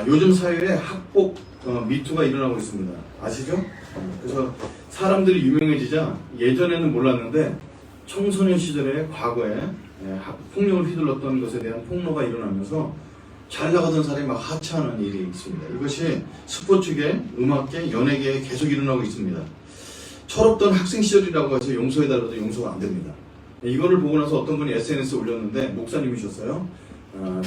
요즘 사회에 학폭 미투가 일어나고 있습니다. 아시죠? 그래서 사람들이 유명해지자 예전에는 몰랐는데 청소년 시절에 과거에 폭력을 휘둘렀던 것에 대한 폭로가 일어나면서 잘 나가던 사람이 막 하차하는 일이 있습니다. 이것이 스포츠계, 음악계, 연예계에 계속 일어나고 있습니다. 철없던 학생 시절이라고 해서 용서해달라도 용서가 안 됩니다. 이거를 보고 나서 어떤 분이 SNS에 올렸는데 목사님이셨어요.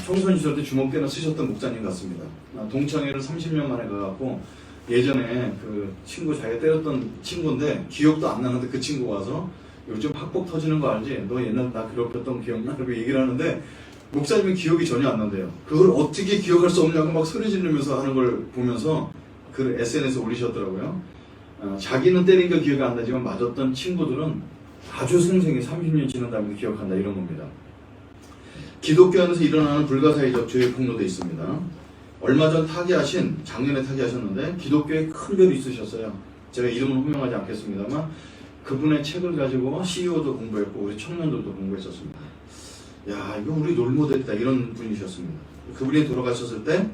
청소년 시절 때 주먹대나 쓰셨던 목사님 같습니다. 동창회를 30년 만에 가갖고 예전에 그 친구 자기가 때렸던 친구인데 기억도 안 나는데 그 친구가 와서 요즘 학폭 터지는 거 알지? 너 옛날 나 괴롭혔던 기억나? 그렇게 얘기를 하는데 목사님은 기억이 전혀 안 난대요. 그걸 어떻게 기억할 수 없냐고 막 소리 지르면서 하는 걸 보면서 그 SNS에 올리셨더라고요. 자기는 때린 거 기억이 안 나지만 맞았던 친구들은 아주 생생히 30년 지난 다음에 기억한다 이런 겁니다. 기독교 안에서 일어나는 불가사의적 죄의 폭로도 있습니다. 얼마 전 작년에 타계하셨는데 기독교에 큰 별이 있으셨어요. 제가 이름은 호명하지 않겠습니다만 그분의 책을 가지고 CEO도 공부했고 우리 청년들도 공부했었습니다. 야, 이거 우리 롤모델이다 이런 분이셨습니다. 그분이 돌아가셨을 때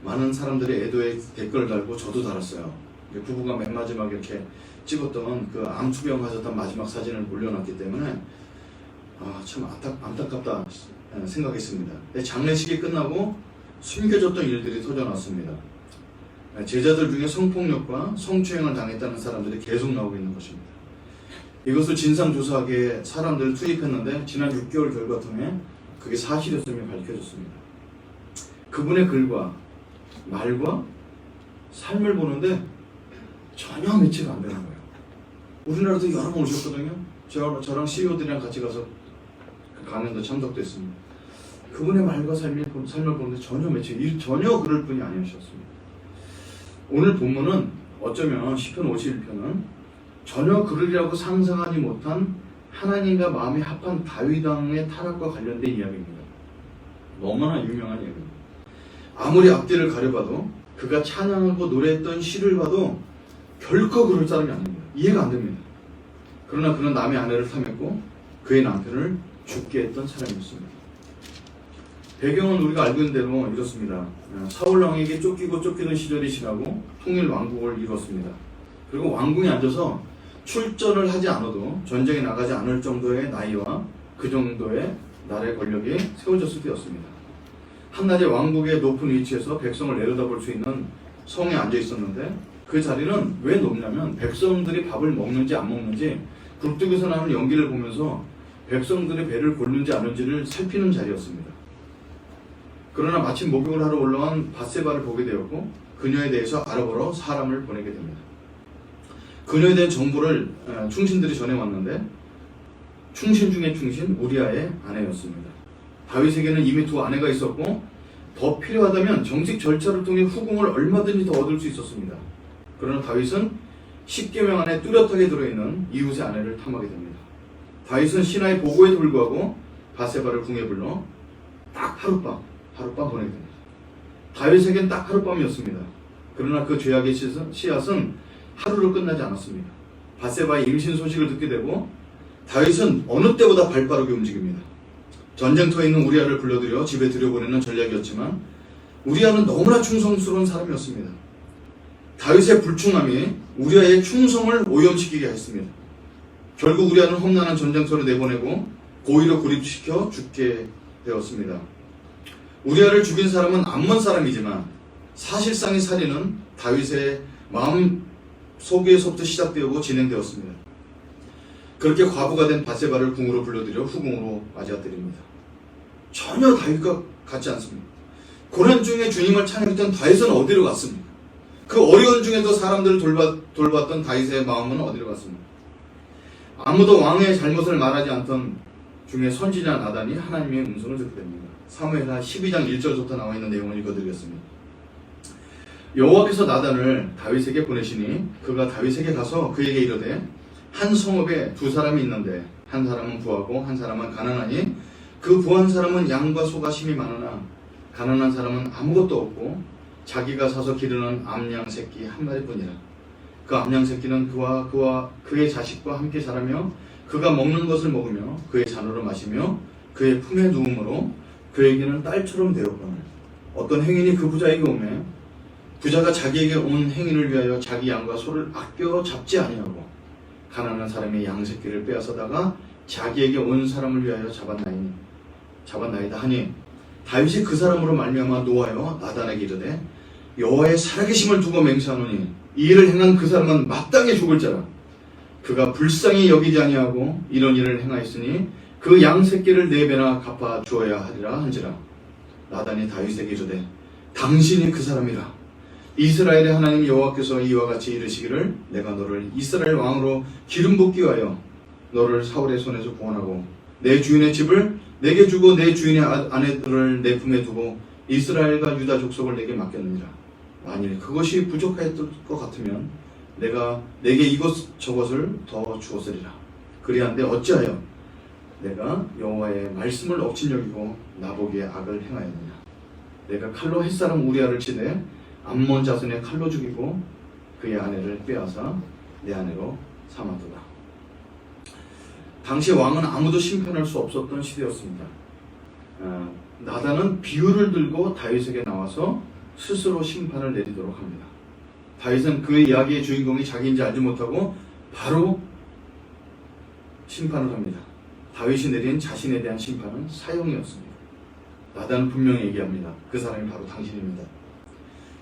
많은 사람들이 애도의 댓글을 달고 저도 달았어요. 부부가 맨 마지막에 이렇게 찍었던 그 암투병 하셨던 마지막 사진을 올려놨기 때문에 참 안타깝다 생각했습니다. 장례식이 끝나고 숨겨졌던 일들이 터져났습니다. 제자들 중에 성폭력과 성추행을 당했다는 사람들이 계속 나오고 있는 것입니다. 이것을 진상조사하기 위해 사람들을 투입했는데 지난 6개월 결과 통해 그게 사실이었음이 밝혀졌습니다. 그분의 글과 말과 삶을 보는데 전혀 매치가 안 되는 거예요. 우리나라도 여러 번 오셨거든요. 저랑 CEO들이랑 같이 가서 그 강연도 참석도 했습니다. 그분의 말과 삶을 보는데 전혀 그럴 분이 아니셨습니다. 오늘 본문은 어쩌면 시편 51편은 전혀 그러리라고 상상하지 못한 하나님과 마음이 합한 다윗 왕의 타락과 관련된 이야기입니다. 너무나 유명한 이야기입니다. 아무리 앞뒤를 가려봐도 그가 찬양하고 노래했던 시를 봐도 결코 그럴 사람이 아닙니다. 이해가 안 됩니다. 그러나 그는 남의 아내를 탐했고 그의 남편을 죽게 했던 사람이었습니다. 배경은 우리가 알고 있는 대로 이렇습니다. 사울 왕에게 쫓기던 시절이 지나고 통일 왕국을 이뤘습니다. 그리고 왕궁에 앉아서 출전을 하지 않아도 전쟁에 나가지 않을 정도의 나이와 그 정도의 나라의 권력이 세워졌을 때였습니다. 한낮에 왕국의 높은 위치에서 백성을 내려다볼 수 있는 성에 앉아 있었는데 그 자리는 왜 높냐면 백성들이 밥을 먹는지 안 먹는지 굴뚝에서 나오는 연기를 보면서 백성들의 배를 고르는지 안 하는지를 살피는 자리였습니다. 그러나 마침 목욕을 하러 올라온 밧세바를 보게 되었고 그녀에 대해서 알아보러 사람을 보내게 됩니다. 그녀에 대한 정보를 충신들이 전해왔는데 충신 중에 충신 우리아의 아내였습니다. 다윗에게는 이미 두 아내가 있었고 더 필요하다면 정식 절차를 통해 후궁을 얼마든지 더 얻을 수 있었습니다. 그러나 다윗은 10계명 안에 뚜렷하게 들어있는 이웃의 아내를 탐하게 됩니다. 다윗은 신하의 보고에도 불구하고 밧세바를 궁에 불러 딱 하룻밤 보내게 됩니다. 다윗에겐 딱 하룻밤이었습니다. 그러나 그 죄악의 씨앗은 하루로 끝나지 않았습니다. 밧세바의 임신 소식을 듣게 되고 다윗은 어느 때보다 발빠르게 움직입니다. 전쟁터에 있는 우리아를 불러들여 집에 들여보내는 전략이었지만 우리아는 너무나 충성스러운 사람이었습니다. 다윗의 불충함이 우리아의 충성을 오염시키게 했습니다. 결국 우리아는 험난한 전쟁터로 내보내고 고의로 고립시켜 죽게 되었습니다. 우리아를 죽인 사람은 암몬 사람이지만 사실상의 살인은 다윗의 마음 속에서부터 시작되었고 진행되었습니다. 그렇게 과부가 된 밧세바를 궁으로 불러들여 후궁으로 맞이해드립니다. 전혀 다윗과 같지 않습니다. 고난 중에 주님을 찬양했던 다윗은 어디로 갔습니까? 그 어려운 중에도 사람들을 돌봤던 다윗의 마음은 어디로 갔습니까? 아무도 왕의 잘못을 말하지 않던 중에 선지자 나단이 하나님의 음성을 듣게 됩니다. 사무엘하 12장 1절부터 나와 있는 내용을 읽어드리겠습니다. 여호와께서 나단을 다윗에게 보내시니 그가 다윗에게 가서 그에게 이르되 한 성읍에 두 사람이 있는데 한 사람은 부하고 한 사람은 가난하니 그 부한 사람은 양과 소가 심이 많으나 가난한 사람은 아무것도 없고 자기가 사서 기르는 암양 새끼 한 마리뿐이라. 그 암양 새끼는 그와 그의 자식과 함께 자라며 그가 먹는 것을 먹으며 그의 잔으로 마시며 그의 품에 누움으로 그에게는 딸처럼 되었거늘 어떤 행인이 그 부자에게 오매 부자가 자기에게 온 행인을 위하여 자기 양과 소를 아껴 잡지 아니하고 가난한 사람의 양 새끼를 빼앗아다가 자기에게 온 사람을 위하여 잡았나이다 하니 다윗이 그 사람으로 말미암아 노하여 나단에게 이르되 여호와의 살아계심을 두고 맹세하노니 이 일을 행한 그 사람은 마땅히 죽을 자라. 그가 불쌍히 여기지 아니하고 이런 일을 행하였으니 그 양 새끼를 4배나 갚아 주어야 하리라 한지라. 나단이 다윗에게 이르되 당신이 그 사람이라. 이스라엘의 하나님 여호와께서 이와 같이 이르시기를 내가 너를 이스라엘 왕으로 기름 붓기 위하여 너를 사울의 손에서 구원하고 내 주인의 집을 내게 주고 내 주인의 아내들을 내 품에 두고 이스라엘과 유다 족속을 내게 맡겼느니라. 만일 그것이 부족하였을 것 같으면 내가 내게 이것 저것을 더 주었으리라. 그리한데 어찌하여 내가 여호와의 말씀을 억진 여기고 나보기에 악을 행하였느냐. 내가 칼로 햇사람 우리아를 치되 암몬 자손의 칼로 죽이고 그의 아내를 빼앗아 내 아내로 삼았도다. 당시 왕은 아무도 심판할 수 없었던 시대였습니다. 나단은 비유를 들고 다윗에게 나와서 스스로 심판을 내리도록 합니다. 다윗은 그의 이야기의 주인공이 자기인지 알지 못하고 바로 심판을 합니다. 다윗이 내린 자신에 대한 심판은 사형이었습니다. 나단은 분명히 얘기합니다. 그 사람이 바로 당신입니다.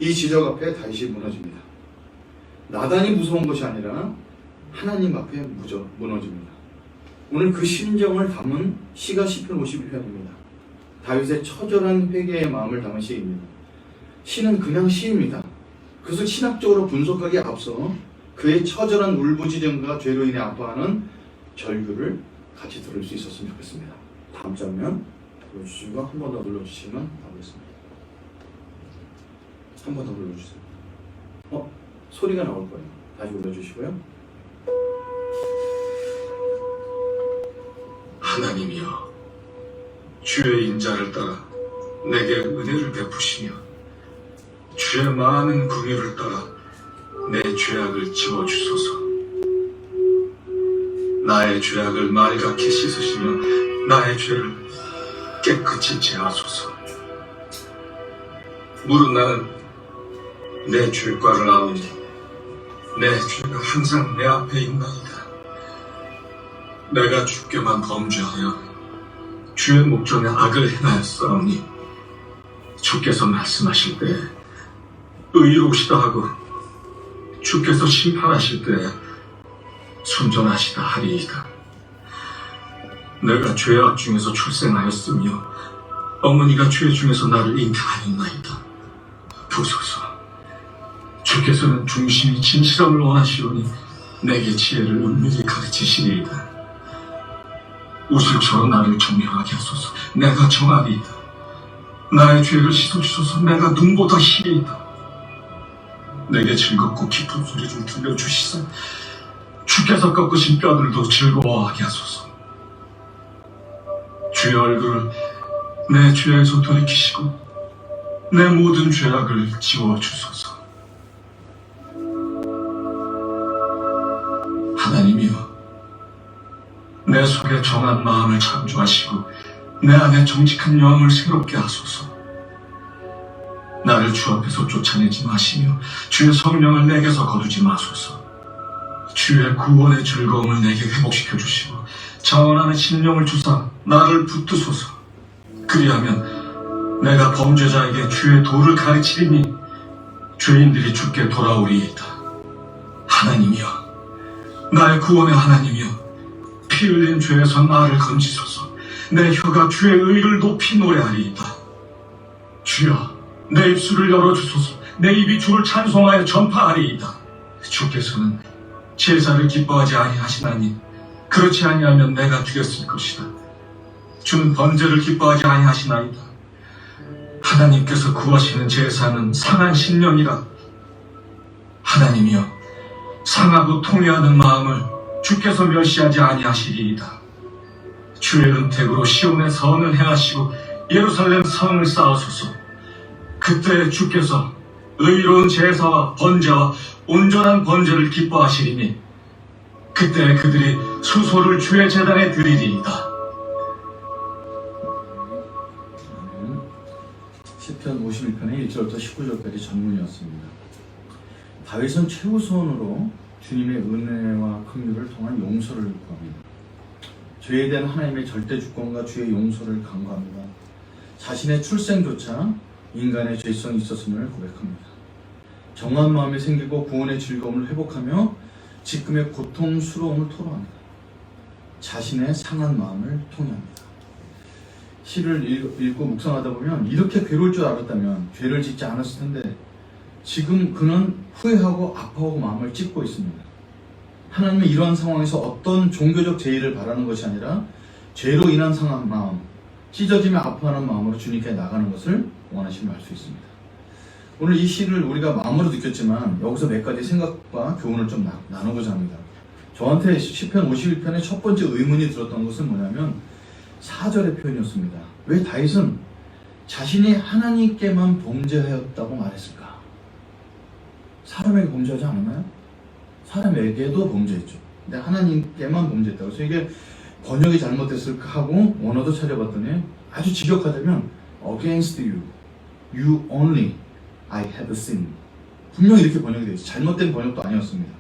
이 지적 앞에 다윗이 무너집니다. 나단이 무서운 것이 아니라 하나님 앞에 무너집니다. 오늘 그 심정을 담은 시가 시편 52편입니다. 다윗의 처절한 회개의 마음을 담은 시입니다. 시는 그냥 시입니다. 그것을 신학적으로 분석하기에 앞서 그의 처절한 울부짖음과 죄로 인해 아파하는 절규를 같이 들을 수 있었으면 좋겠습니다. 다음 장면 보여주시고 한 번 더 눌러주시면 나오겠습니다. 한 번 더 눌러주세요. 소리가 나올 거예요. 다시 올려주시고요. 하나님이여, 주의 인자를 따라 내게 은혜를 베푸시며 주의 많은 긍휼을 따라 내 죄악을 지워주소서. 나의 죄악을 맑게 씻으시며 나의 죄를 깨끗이 제하소서. 무릇 나는 내 죄과를 아오니 내 죄가 항상 내 앞에 있나이다. 내가 주께만 범죄하여 주의 목전에 악을 행하였사오니 주께서 말씀하실 때 의로우시다 하고 주께서 심판하실 때 순전하시다 하리이다. 내가 죄악 중에서 출생하였으며 어머니가 죄 중에서 나를 잉태하였나이다. 보소서, 주께서는 중심이 진실함을 원하시오니 내게 지혜를 은밀히 가르치시리이다. 우슬처럼 나를 정령하게 하소서. 내가 정하리이다. 나의 죄를 씻어주소서. 내가 눈보다 희리이다. 내게 즐겁고 기쁜 소리를 들려주시사 주께서 꺾으신 뼈들도 즐거워하게 하소서. 주의 얼굴을 내 죄에서 돌이키시고 내 모든 죄악을 지워주소서. 하나님이여, 내 속에 정한 마음을 창조하시고 내 안에 정직한 영을 새롭게 하소서. 나를 주 앞에서 쫓아내지 마시며 주의 성령을 내게서 거두지 마소서. 주의 구원의 즐거움을 내게 회복시켜 주시고 자원하는 심령을 주사 나를 붙드소서. 그리하면 내가 범죄자에게 주의 도를 가르치리니 죄인들이 주께 돌아오리이다. 하나님이여, 나의 구원의 하나님이여, 피 흘린 죄에서 나를 건지소서. 내 혀가 주의 의를 높이 노래하리이다. 주여, 내 입술을 열어주소서. 내 입이 주를 찬송하여 전파하리이다. 주께서는 제사를 기뻐하지 아니하시나니 그렇지 아니하면 내가 드렸을 것이다. 주는 번제를 기뻐하지 아니하시나이다. 하나님께서 구하시는 제사는 상한 신령이라. 하나님이여, 상하고 통회하는 마음을 주께서 멸시하지 아니하시리이다. 주의 은택으로 시온의 선을 행하시고 예루살렘 성을 쌓으소서. 그때 주께서 의로운 제사와 번제와 온전한 번제를 기뻐하시리니 그때 그들이 수소를 주의 제단에 드리리이다. 시편 51편 1절부터 19절까지 전문이었습니다. 다윗은 최우선으로 주님의 은혜와 긍휼을 통한 용서를 구합니다. 죄에 대한 하나님의 절대 주권과 주의 용서를 간구합니다. 자신의 출생조차 인간의 죄성이 있었음을 고백합니다. 정한 마음이 생기고 구원의 즐거움을 회복하며 지금의 고통스러움을 토로합니다. 자신의 상한 마음을 통해합니다. 시를 읽고 묵상하다 보면 이렇게 괴로울 줄 알았다면 죄를 짓지 않았을 텐데 지금 그는 후회하고 아파하고 마음을 찢고 있습니다. 하나님은 이러한 상황에서 어떤 종교적 제의를 바라는 것이 아니라 죄로 인한 상한 마음, 찢어지며 아파하는 마음으로 주님께 나가는 것을 원하심을 알 수 있습니다. 오늘 이 시를 우리가 마음으로 느꼈지만 여기서 몇 가지 생각과 교훈을 좀 나누고자 합니다. 저한테 시편 51편의 첫 번째 의문이 들었던 것은 뭐냐면 4절의 표현이었습니다. 왜 다윗은 자신이 하나님께만 범죄하였다고 말했을까? 사람에게 범죄하지 않았나요? 사람에게도 범죄했죠. 근데 하나님께만 범죄했다고. 그래서 이게 번역이 잘못됐을까 하고 원어도 찾아봤더니 아주 직역하자면 against you, you only, I have sinned. 분명히 이렇게 번역이 되어 있어요. 잘못된 번역도 아니었습니다.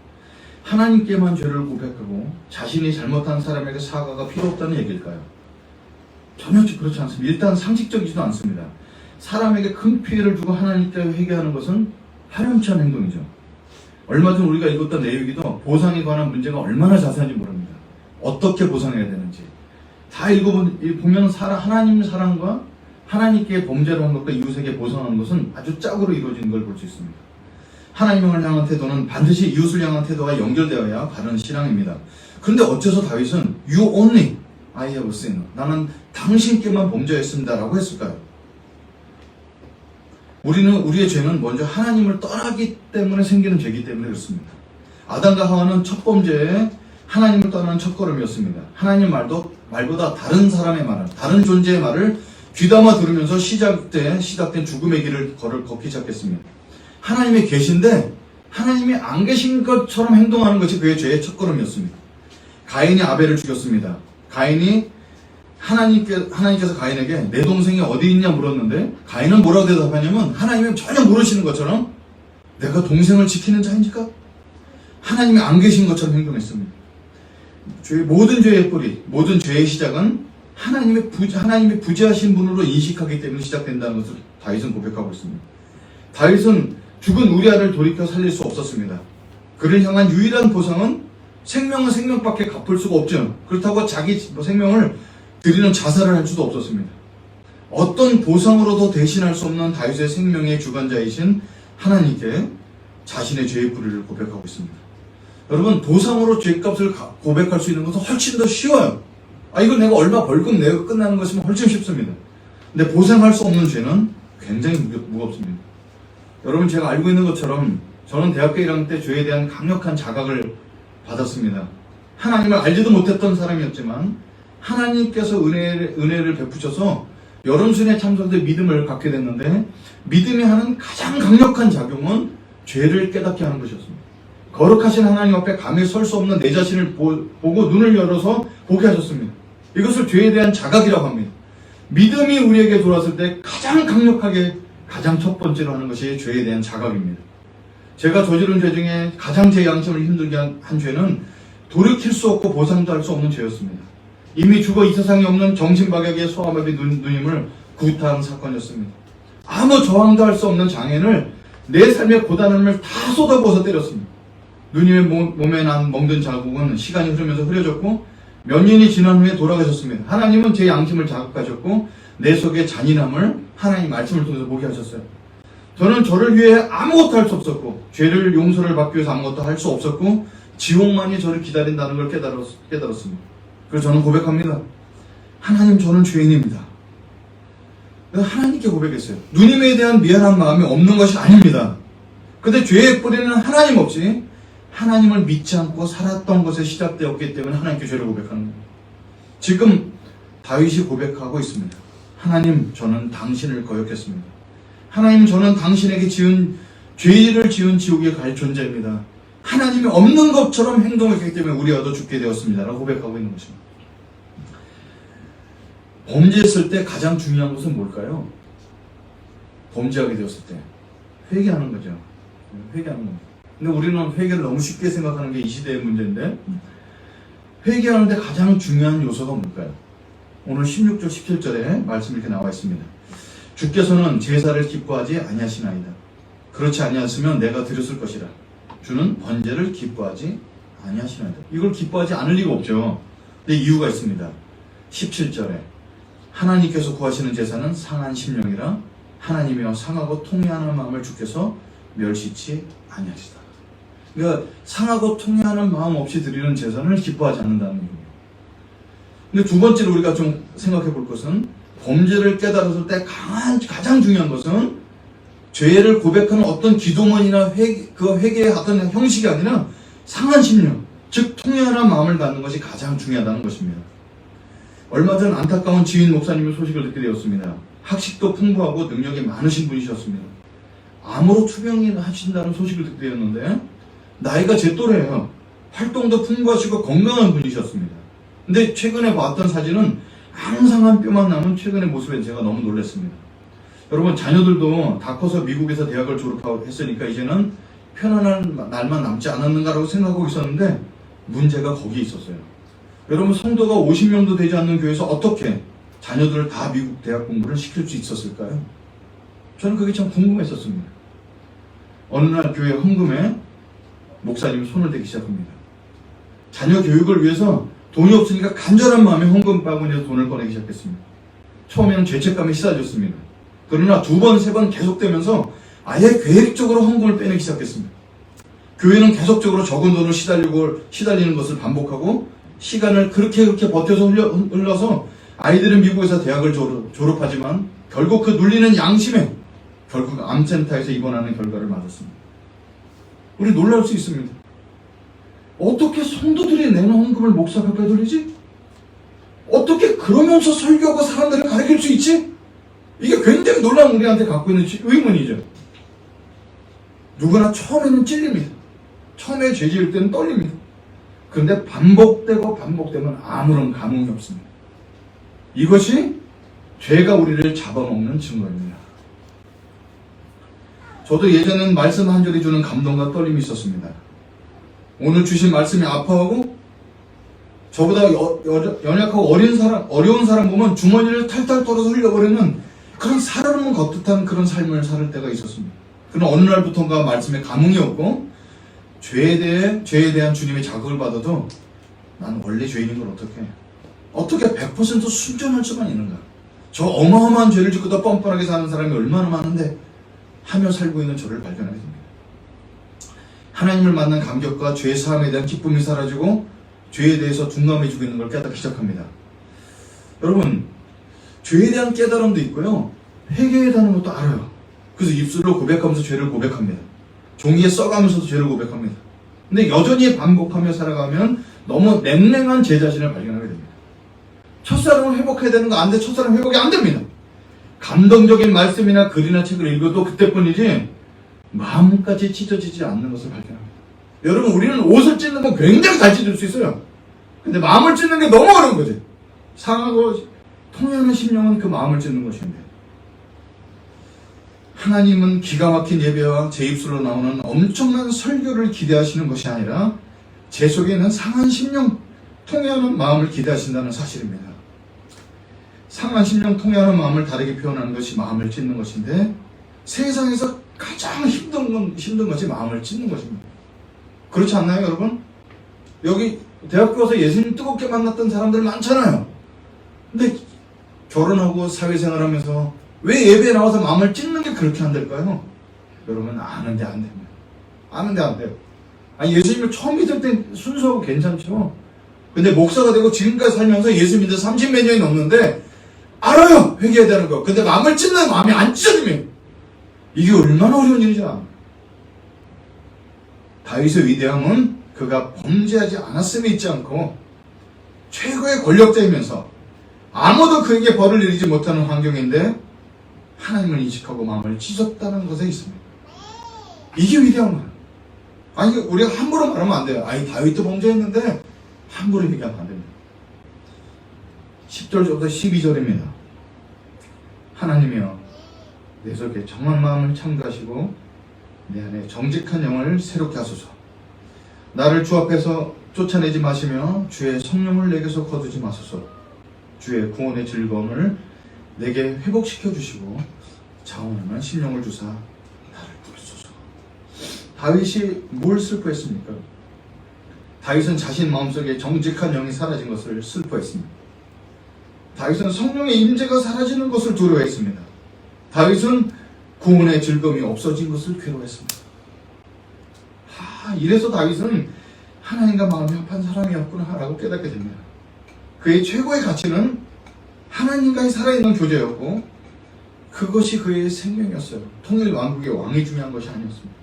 하나님께만 죄를 고백하고 자신이 잘못한 사람에게 사과가 필요 없다는 얘기일까요? 전혀 그렇지 않습니다. 일단 상식적이지도 않습니다. 사람에게 큰 피해를 주고 하나님께 회개하는 것은 하렴치 않은 행동이죠. 얼마 전 우리가 읽었던 내용이도 보상에 관한 문제가 얼마나 자세한지 모릅니다. 어떻게 보상해야 되는지 다 읽어보면 하나님 사랑과 하나님께 범죄를 한 것과 이웃에게 보상하는 것은 아주 짝으로 이루어지는 걸 볼 수 있습니다. 하나님을 향한 태도는 반드시 이웃을 향한 태도와 연결되어야 바른 신앙입니다. 그런데 어째서 다윗은 You only, I have sinned, 나는 당신께만 범죄했습니다 라고 했을까요? 우리의 죄는 먼저 하나님을 떠나기 때문에 생기는 죄이기 때문에 그렇습니다. 아담과 하와는 첫 범죄에 하나님을 떠나는 첫걸음이었습니다. 하나님 말보다 다른 사람의 말을, 다른 존재의 말을 귀담아 들으면서 시작된 죽음의 길을 걷기 시작했습니다. 하나님이 계신데 하나님이 안 계신 것처럼 행동하는 것이 그의 죄의 첫걸음이었습니다. 가인이 아벨을 죽였습니다. 하나님께서 가인에게 내 동생이 어디 있냐 물었는데 가인은 뭐라고 대답하냐면 하나님은 전혀 모르시는 것처럼 내가 동생을 지키는 자인지까? 하나님이 안 계신 것처럼 행동했습니다. 모든 죄의 뿌리, 모든 죄의 시작은 하나님이 부재하신 분으로 인식하기 때문에 시작된다는 것을 다윗은 고백하고 있습니다. 다윗은 죽은 우리아를 돌이켜 살릴 수 없었습니다. 그를 향한 유일한 보상은 생명은 생명밖에 갚을 수가 없죠. 그렇다고 자기 생명을 드리는 자살을 할 수도 없었습니다. 어떤 보상으로도 대신할 수 없는 다윗의 생명의 주관자이신 하나님께 자신의 죄의 뿌리를 고백하고 있습니다. 여러분, 보상으로 죄값을 고백할 수 있는 것은 훨씬 더 쉬워요. 이건 내가 얼마 벌금 내고 끝나는 것이면 훨씬 쉽습니다. 근데 보상할 수 없는 죄는 굉장히 무겁습니다. 여러분, 제가 알고 있는 것처럼 저는 대학교 1학년 때 죄에 대한 강력한 자각을 받았습니다. 하나님을 알지도 못했던 사람이었지만 하나님께서 은혜를 베푸셔서 여론순에 참석돼 믿음을 갖게 됐는데 믿음이 하는 가장 강력한 작용은 죄를 깨닫게 하는 것이었습니다. 거룩하신 하나님 앞에 감히 설 수 없는 내 자신을 보고 눈을 열어서 보게 하셨습니다. 이것을 죄에 대한 자각이라고 합니다. 믿음이 우리에게 돌아왔을 때 가장 강력하게 가장 첫 번째로 하는 것이 죄에 대한 자각입니다. 제가 저지른 죄 중에 가장 제 양심을 힘들게 한 죄는 돌이킬 수 없고 보상도 할 수 없는 죄였습니다. 이미 죽어 이 세상에 없는 정신박약의 소아마비 누님을 구타한 사건이었습니다. 아무 저항도 할 수 없는 장애를 내 삶의 고단함을 다 쏟아부어서 때렸습니다. 누님의 몸에 난 멍든 자국은 시간이 흐르면서 흐려졌고 몇 년이 지난 후에 돌아가셨습니다. 하나님은 제 양심을 자극하셨고 내 속의 잔인함을 하나님 말씀을 통해서 보게 하셨어요. 저는 저를 위해 아무것도 할 수 없었고 죄를 용서를 받기 위해서 아무것도 할 수 없었고 지옥만이 저를 기다린다는 걸 깨달았습니다. 그래서 저는 고백합니다. 하나님, 저는 죄인입니다. 그래서 하나님께 고백했어요. 누님에 대한 미안한 마음이 없는 것이 아닙니다. 근데 죄의 뿌리는 하나님 없이 하나님을 믿지 않고 살았던 것에 시작되었기 때문에 하나님께 죄를 고백하는 겁니다. 지금 다윗이 고백하고 있습니다. 하나님, 저는 당신을 거역했습니다. 하나님, 저는 당신에게 죄를 지은 지옥에 갈 존재입니다. 하나님이 없는 것처럼 행동했기 때문에 우리와도 죽게 되었습니다. 라고 고백하고 있는 것입니다. 범죄했을 때 가장 중요한 것은 뭘까요? 범죄하게 되었을 때 회개하는 거죠. 회개하는 겁니다. 근데 우리는 회개를 너무 쉽게 생각하는 게 이 시대의 문제인데, 회개하는데 가장 중요한 요소가 뭘까요? 오늘 16절 17절에 말씀이 이렇게 나와 있습니다. 주께서는 제사를 기뻐하지 아니하시나이다. 그렇지 아니하시면 내가 드렸을 것이라. 주는 번제를 기뻐하지 아니하시나이다. 이걸 기뻐하지 않을 리가 없죠. 근데 이유가 있습니다. 17절에 하나님께서 구하시는 제사는 상한 심령이라 하나님이여 상하고 통회하는 마음을 주께서 멸시치 아니하시다. 그러니까 상하고 통회하는 마음 없이 드리는 제사를 기뻐하지 않는다는 얘기입니다. 근데 두 번째로 우리가 좀 생각해 볼 것은, 범죄를 깨달았을 때 가장 중요한 것은 죄를 고백하는 어떤 기도문이나 그 회개의 어떤 형식이 아니라 상한 심령, 즉 통회하는 마음을 갖는 것이 가장 중요하다는 것입니다. 얼마 전 안타까운 지인 목사님의 소식을 듣게 되었습니다. 학식도 풍부하고 능력이 많으신 분이셨습니다. 암으로 투병하신다는 소식을 듣게 되었는데, 나이가 제 또래예요. 활동도 풍부하시고 건강한 분이셨습니다. 근데 최근에 봤던 사진은 앙상한 뼈만 남은 최근의 모습에 제가 너무 놀랐습니다. 여러분, 자녀들도 다 커서 미국에서 대학을 졸업하고 했으니까 이제는 편안한 날만 남지 않았는가라고 생각하고 있었는데, 문제가 거기에 있었어요. 여러분, 성도가 50명도 되지 않는 교회에서 어떻게 자녀들을 다 미국 대학 공부를 시킬 수 있었을까요? 저는 그게 참 궁금했었습니다. 어느 날 교회 헌금에 목사님이 손을 대기 시작합니다. 자녀 교육을 위해서 돈이 없으니까 간절한 마음에 헌금 바구니에서 돈을 꺼내기 시작했습니다. 처음에는 죄책감에 시달렸습니다. 그러나 두 번, 세 번 계속되면서 아예 계획적으로 헌금을 빼내기 시작했습니다. 교회는 계속적으로 적은 돈을 시달리는 것을 반복하고, 시간을 그렇게 버텨서 흘러서 아이들은 미국에서 대학을 졸업하지만 결국 그 눌리는 양심에 결국 암센터에서 입원하는 결과를 맞았습니다. 우리 놀랄 수 있습니다. 어떻게 성도들이 내는 헌금을 목사가 빼돌리지? 어떻게 그러면서 설교하고 사람들을 가르칠 수 있지? 이게 굉장히 놀라운 우리한테 갖고 있는 의문이죠. 누구나 처음에는 찔립니다. 처음에 죄 지을 때는 떨립니다. 그런데 반복되고 반복되면 아무런 감흥이 없습니다. 이것이 죄가 우리를 잡아먹는 증거입니다. 저도 예전엔 말씀 한 절이 주는 감동과 떨림이 있었습니다. 오늘 주신 말씀이 아파하고 저보다 연약하고 어려운 사람 보면 주머니를 탈탈 털어서 흘려버리는 그런 살얼음은 겉듯한 그런 삶을 살 때가 있었습니다. 그러나 어느 날부터인가 말씀에 감흥이 없고 죄에 대한 주님의 자극을 받아도 난 원래 죄인인 걸 어떻게 100% 순전할 수만 있는가? 저 어마어마한 죄를 짓고 더 뻔뻔하게 사는 사람이 얼마나 많은데 하며 살고 있는 저를 발견하게 됩니다. 하나님을 만난 감격과 죄 사함에 대한 기쁨이 사라지고 죄에 대해서 둔감해지고 있는 걸 깨닫기 시작합니다. 여러분, 죄에 대한 깨달음도 있고요, 회개에 대한 것도 알아요. 그래서 입술로 고백하면서 죄를 고백합니다. 종이에 써가면서도 죄를 고백합니다. 근데 여전히 반복하며 살아가면 너무 냉랭한 제 자신을 발견하게 됩니다. 첫사랑을 회복해야 되는 거 아는데 첫사랑 회복이 안 됩니다. 감동적인 말씀이나 글이나 책을 읽어도 그때뿐이지 마음까지 찢어지지 않는 것을 발견합니다. 여러분, 우리는 옷을 찢는 건 굉장히 잘 찢을 수 있어요. 근데 마음을 찢는 게 너무 어려운 거지. 상하고 통해하는 심령은 그 마음을 찢는 것인데, 하나님은 기가 막힌 예배와 제 입술로 나오는 엄청난 설교를 기대하시는 것이 아니라 제 속에 있는 상한 심령, 통해하는 마음을 기대하신다는 사실입니다. 상한 심령, 통해하는 마음을 다르게 표현하는 것이 마음을 찢는 것인데, 세상에서 가장 힘든 것이 마음을 찢는 것입니다. 그렇지 않나요, 여러분? 여기 대학교 와서 예수님 뜨겁게 만났던 사람들 많잖아요. 근데 결혼하고 사회생활하면서 왜 예배에 나와서 마음을 찢는 게 그렇게 안 될까요? 여러분, 아는데 안 됩니다. 아는데 안 돼요. 아니, 예수님을 처음 믿을 때 순수하고 괜찮죠. 근데 목사가 되고 지금까지 살면서 예수 믿은 30몇 년이 넘는데 알아요, 회개해야 되는 거. 근데 마음을 찢는 마음이 안 찢어지면 이게 얼마나 어려운 일이냐. 다윗의 위대함은 그가 범죄하지 않았음에 있지 않고 최고의 권력자이면서 아무도 그에게 벌을 내리지 못하는 환경인데 하나님을 인식하고 마음을 찢었다는 것에 있습니다. 이게 위대한 거예요. 아니, 우리가 함부로 말하면 안 돼요. 아니, 다윗도 범죄했는데 함부로 얘기하면 안 됩니다. 10절부터 12절입니다. 하나님이여, 내 속에 정한 마음을 창조하시고 내 안에 정직한 영을 새롭게 하소서. 나를 주 앞에서 쫓아내지 마시며 주의 성령을 내게서 거두지 마소서. 주의 구원의 즐거움을 내게 회복시켜 주시고 자원하는 심령을 주사 나를 부르소서. 다윗이 뭘 슬퍼했습니까? 다윗은 자신 마음속에 정직한 영이 사라진 것을 슬퍼했습니다. 다윗은 성령의 임재가 사라지는 것을 두려워했습니다. 다윗은 구원의 즐거움이 없어진 것을 괴로워했습니다. 이래서 다윗은 하나님과 마음이 합한 사람이었구나 라고 깨닫게 됩니다. 그의 최고의 가치는 하나님과의 살아있는 교제였고 그것이 그의 생명이었어요. 통일 왕국의 왕이 중요한 것이 아니었습니다.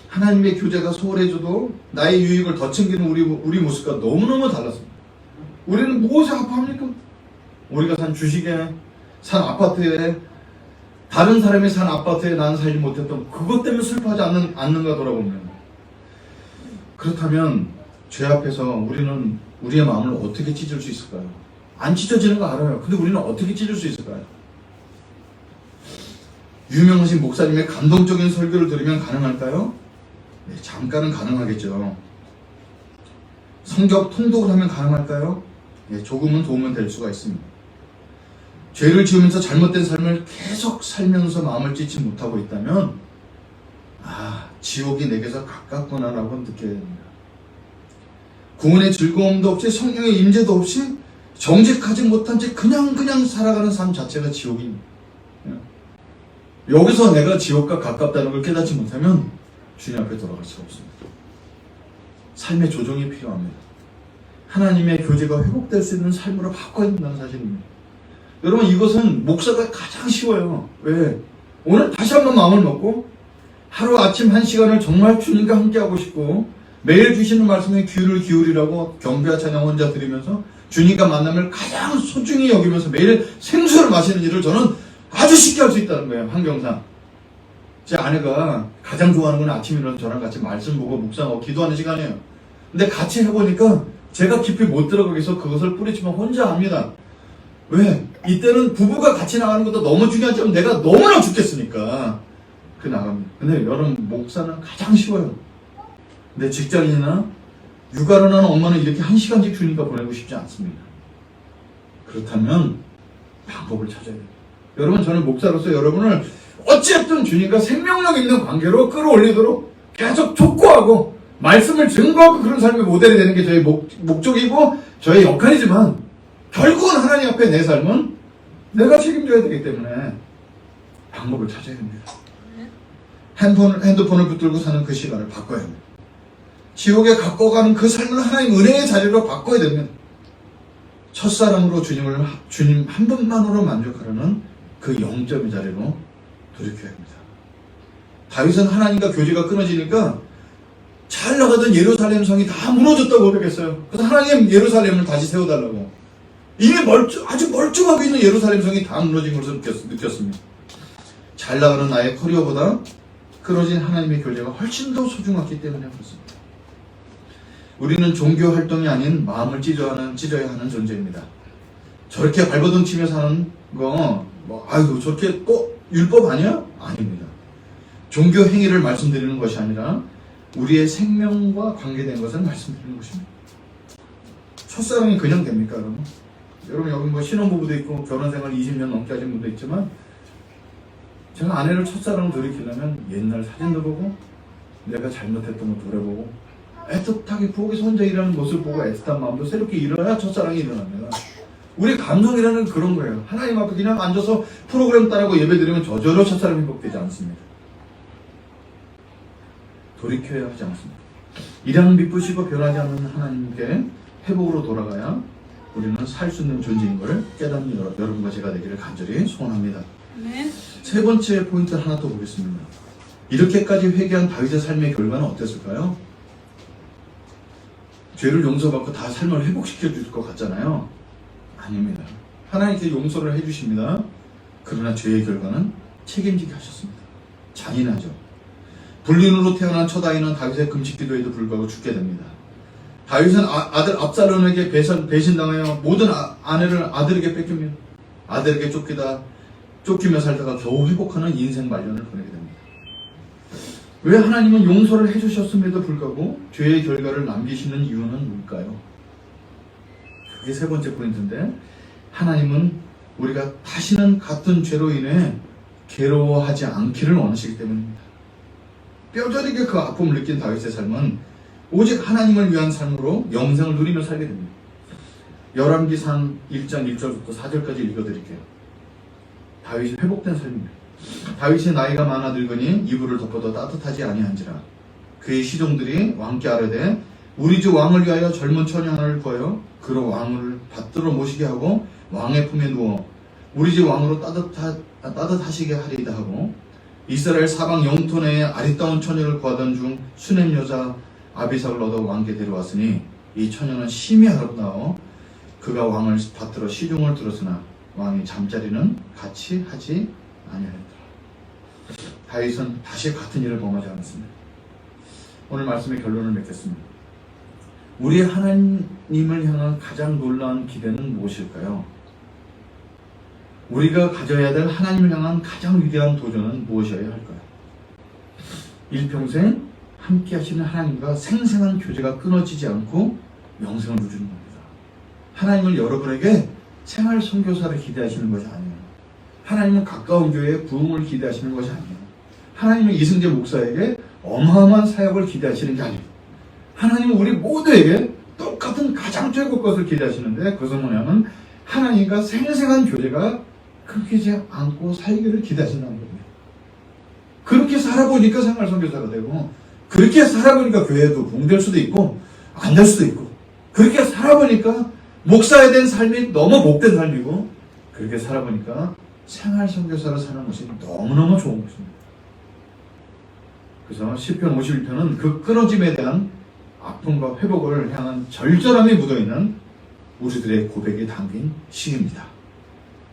하나님의 교제가 소홀해져도 나의 유익을 더 챙기는 우리 모습과 너무너무 달랐습니다. 우리는 무엇에 아파합니까? 우리가 산 주식에, 산 아파트에, 다른 사람이 산 아파트에 나는 살지 못했던 그것 때문에 슬퍼하지 않는가 돌아보면, 그렇다면 죄 앞에서 우리는 우리의 마음을 어떻게 찢을 수 있을까요? 안 찢어지는 거 알아요. 근데 우리는 어떻게 찢을 수 있을까요? 유명하신 목사님의 감동적인 설교를 들으면 가능할까요? 네, 잠깐은 가능하겠죠. 성경 통독을 하면 가능할까요? 네, 조금은 도움은 될 수가 있습니다. 죄를 지으면서 잘못된 삶을 계속 살면서 마음을 찢지 못하고 있다면 지옥이 내게서 가깝구나라고 느껴야 됩니다. 구원의 즐거움도 없이 성령의 임재도 없이 정직하지 못한 채 그냥 살아가는 삶 자체가 지옥입니다. 여기서 내가 지옥과 가깝다는 걸 깨닫지 못하면 주님 앞에 돌아갈 수가 없습니다. 삶의 조정이 필요합니다. 하나님의 교제가 회복될 수 있는 삶으로 바꿔야 된다는 사실입니다. 여러분, 이것은 목사가 가장 쉬워요. 왜? 오늘 다시 한번 마음을 먹고 하루 아침 1시간을 정말 주님과 함께하고 싶고 매일 주시는 말씀에 귀를 기울이라고 경배와 찬양 혼자 드리면서 주님과 만남을 가장 소중히 여기면서 매일 생수를 마시는 일을 저는 아주 쉽게 할 수 있다는 거예요. 환경상. 제 아내가 가장 좋아하는 건 아침에 일어나서 저랑 같이 말씀 보고 묵상하고 기도하는 시간이에요. 근데 같이 해보니까 제가 깊이 못 들어가겠어 그것을 뿌리치면 혼자 합니다. 왜? 이때는 부부가 같이 나가는 것도 너무 중요하지만 내가 너무나 죽겠으니까 나갑니다. 근데 여러분, 목사는 가장 쉬워요. 근데 직장인이나 육아를 하는 엄마는 이렇게 1시간씩 주니까 보내고 싶지 않습니다. 그렇다면 방법을 찾아야 돼요. 여러분, 저는 목사로서 여러분을 어쨌든 주님과 생명력 있는 관계로 끌어올리도록 계속 촉구하고 말씀을 증거하고 그런 삶의 모델이 되는 게 저희 목적이고 저의 역할이지만 결국은 하나님 앞에 내 삶은 내가 책임져야 되기 때문에 방법을 찾아야 됩니다. 핸드폰을 붙들고 사는 그 시간을 바꿔야 합니다. 지옥에 갖고 가는 그 삶을 하나님 은혜의 자리로 바꿔야 됩니다. 첫사랑으로 주님 한 분만으로 만족하려는 그 영점의 자리로 돌이켜야 합니다. 다윗은 하나님과 교제가 끊어지니까 잘 나가던 예루살렘 성이 다 무너졌다고 고백했어요. 그래서 하나님 예루살렘을 다시 세워달라고. 이미 아주 멀쩡하고 있는 예루살렘 성이 다 무너진 것을 느꼈습니다. 잘 나가는 나의 커리어보다 끊어진 하나님의 교제가 훨씬 더 소중했기 때문에 그렇습니다. 우리는 종교 활동이 아닌 마음을 찢어야 하는 존재입니다. 저렇게 발버둥 치며 사는 거, 저렇게 꼭 율법 아니야? 아닙니다. 종교 행위를 말씀드리는 것이 아니라 우리의 생명과 관계된 것을 말씀드리는 것입니다. 첫사랑이 그냥 됩니까, 여러분? 여러분, 여기 신혼부부도 있고 결혼생활 20년 넘게 하신 분도 있지만 제가 아내를 첫사랑을 돌이키려면 옛날 사진도 보고 내가 잘못했던 거 돌아보고 애틋하게 부엌에서 혼자 일하는 모습을 보고 애틋한 마음도 새롭게 일어나야 첫사랑이 일어납니다. 우리 감성이라는 그런 거예요. 하나님 앞에 그냥 앉아서 프로그램 따라고 예배드리면 저절로 첫사랑이 회복되지 않습니다. 돌이켜야 하지 않습니다. 이랑 미쁘시고 변하지 않는 하나님께 회복으로 돌아가야 우리는 살 수 있는 존재인 걸 깨닫는 여러분과 제가 되기를 간절히 소원합니다. 네. 세 번째 포인트 하나 더 보겠습니다. 이렇게까지 회개한 다윗의 삶의 결과는 어땠을까요? 죄를 용서받고 다 삶을 회복시켜 줄 것 같잖아요. 아닙니다. 하나님께 용서를 해주십니다. 그러나 죄의 결과는 책임지게 하셨습니다. 잔인하죠. 불륜으로 태어난 첫 아이는 다윗의 금식 기도에도 불구하고 죽게 됩니다. 다윗은 아들 압살롬에게 배신당하여 모든 아내를 아들에게 뺏깁니다. 아들에게 쫓기다 쫓기며 살다가 겨우 회복하는 인생 말년을 보내게 됩니다. 왜 하나님은 용서를 해주셨음에도 불구하고 죄의 결과를 남기시는 이유는 뭘까요? 그게 세 번째 포인트인데, 하나님은 우리가 다시는 같은 죄로 인해 괴로워하지 않기를 원하시기 때문입니다. 뼈저리게 그 아픔을 느낀 다윗의 삶은 오직 하나님을 위한 삶으로 영생을 누리며 살게 됩니다. 열왕기상 1장 1절부터 4절까지 읽어드릴게요. 다윗이 회복된 삶입니다. 다윗이 나이가 많아 늙으니 이불을 덮어도 따뜻하지 아니한지라. 그의 시종들이 왕께 아뢰되 우리 주 왕을 위하여 젊은 처녀 하나를 구하여 그로 왕을 받들어 모시게 하고 왕의 품에 누워 우리 집 왕으로 따뜻하시게 하리이다 하고, 이스라엘 사방 영토 내에 아리따운 처녀를 구하던 중 수넴 여자 아비삭을 얻어 왕께 데려왔으니 이 처녀는 심히 아름다워 그가 왕을 받들어 시중을 들었으나 왕이 잠자리는 같이 하지 아니하였더라. 다윗은 다시 같은 일을 범하지 않았습니다. 오늘 말씀의 결론을 맺겠습니다. 우리 하나님을 향한 가장 놀라운 기대는 무엇일까요? 우리가 가져야 될 하나님을 향한 가장 위대한 도전은 무엇이어야 할까요? 일평생 함께 하시는 하나님과 생생한 교제가 끊어지지 않고 영생을 누리는 겁니다. 하나님은 여러분에게 생활 선교사를 기대하시는 것이 아니에요. 하나님은 가까운 교회의 부흥을 기대하시는 것이 아니에요. 하나님은 이승재 목사에게 어마어마한 사역을 기대하시는 게 아니에요. 하나님은 우리 모두에게 똑같은 가장 최고 것을 기대하시는데, 그것은 뭐냐면 하나님과 생생한 교제가 끊기지 않고 살기를 기대하신다는 겁니다. 그렇게 살아보니까 생활 선교사가 되고, 그렇게 살아보니까 교회도 부흥될 수도 있고 안 될 수도 있고, 그렇게 살아보니까 목사에 대한 삶이 너무 못된 삶이고, 그렇게 살아보니까 생활 선교사로 사는 것이 너무너무 좋은 것입니다. 그래서 시편 51편은 그 끊어짐에 대한 아픔과 회복을 향한 절절함이 묻어있는 우리들의 고백이 담긴 시입니다.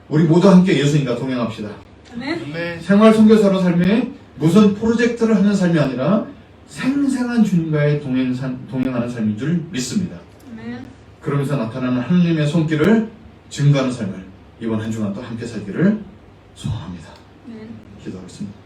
우리 모두 함께 예수님과 동행합시다. 아멘. 생활 선교사로 삶이 무슨 프로젝트를 하는 삶이 아니라 생생한 주님과의 동행하는 삶인 줄 믿습니다. 아멘. 그러면서 나타나는 하나님의 손길을 증거하는 삶을 이번 한 주간 또 함께 살기를 소원합니다. 아멘. 기도하겠습니다.